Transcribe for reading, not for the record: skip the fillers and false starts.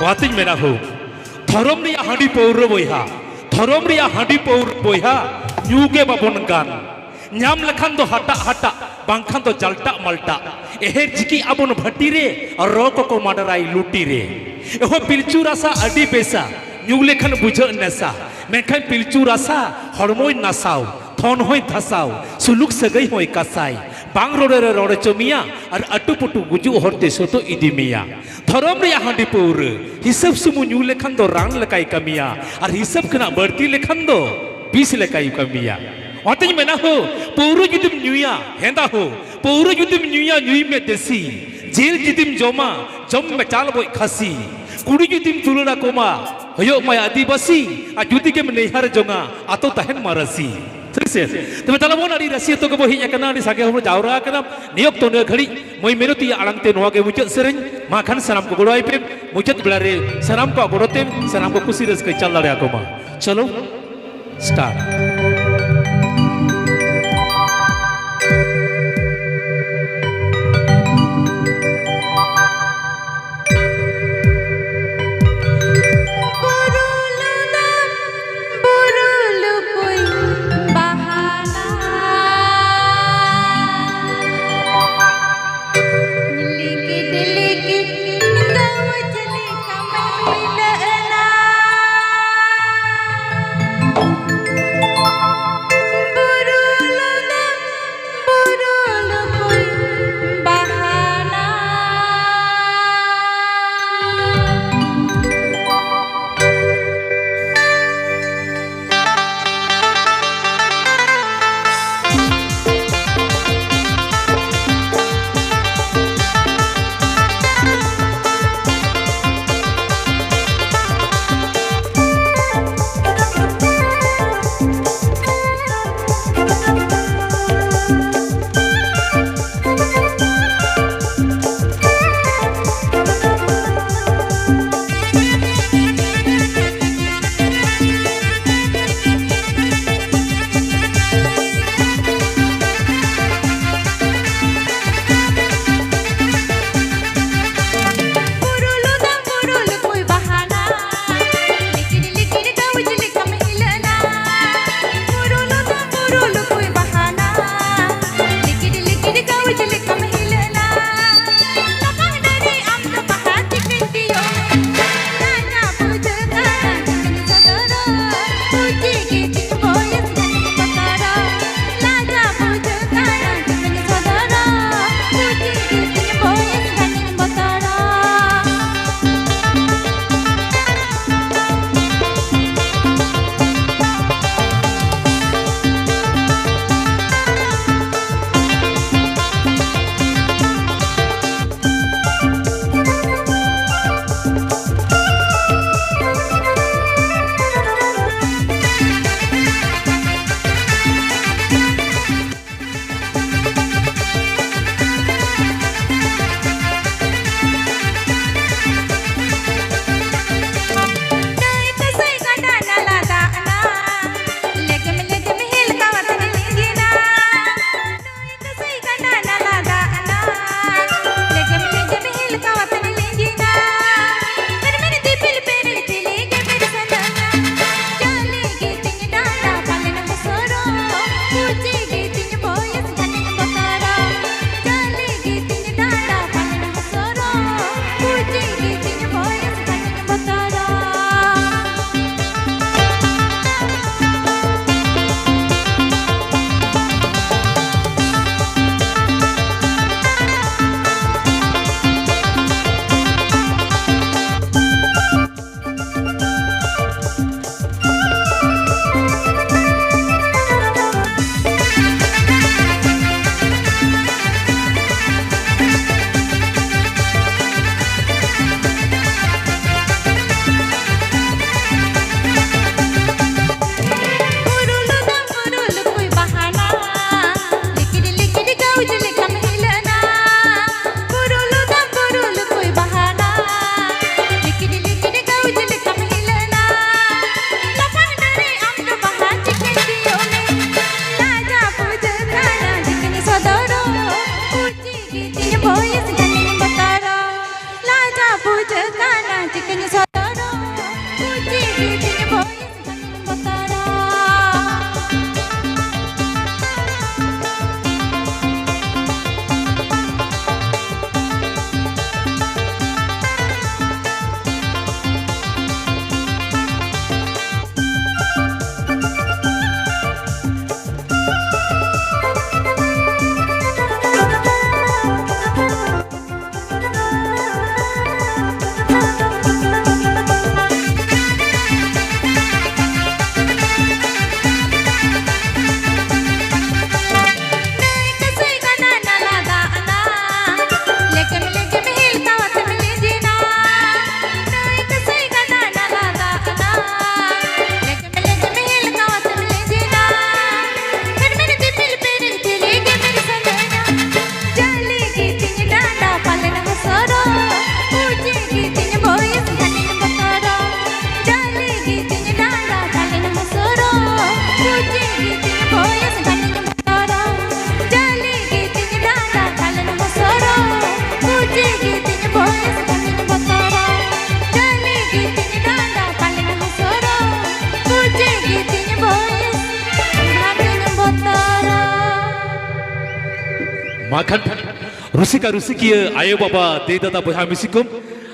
वातिन मेना हो धर्म रिया हांडी पौर बोहा धर्म रिया हांडी पौर बोहा न्यूगे बाबन गान नाम लखान दो हटा हटा बांखान दो जलटा मल्टा एहेर चिकी अबन भट्टी रे और रोको को माडराई लूटी रे एहो पिलचू रासा अडी बेसा न्यू लेखन बुझ नसा मेखान पिलचू रासा हड़मोय नसाव थन होय धसाव सुलुक सगई होय कसाई बांग रोडे रे रोडे चमिया और अटुपुटु गुजु हरते सोतो इदी मिया धर्म रे हांडी पौर हिसाब सुमु न्यू लेखन दो रान लकाई कमिया और हिसाब कना बढ़ती लेखन दो 20 लकाई कमिया अतई मेना हो पौर जुदिम न्यूया हेंदा हो पौर जुदिम न्यूया न्यूई में देसी जेल जुदिम जमा जम में चाल बोय खसी कुड़ी जुदिम तुलना कोमा हयो माय आदिवासी आ जुदी के नेहार जोंगा आतो तहन मारसी ठीक से तबे तला बोन आदि रसिया तो के बहि एकना नि सागे हम जावरा कना नियक तो ने घड़ी मई मेनती आलंगते नोवा के मुचत सेरेन मा खान सनाम को गोड़ाई पे मुचत बेला रे सनाम को गोड़ते सनाम को खुशी रस के चल लड़या को मा चलो स्टार्ट माखन रुसिका रुसिकिया आयो बाबा दे दादा बहा मिसिकुम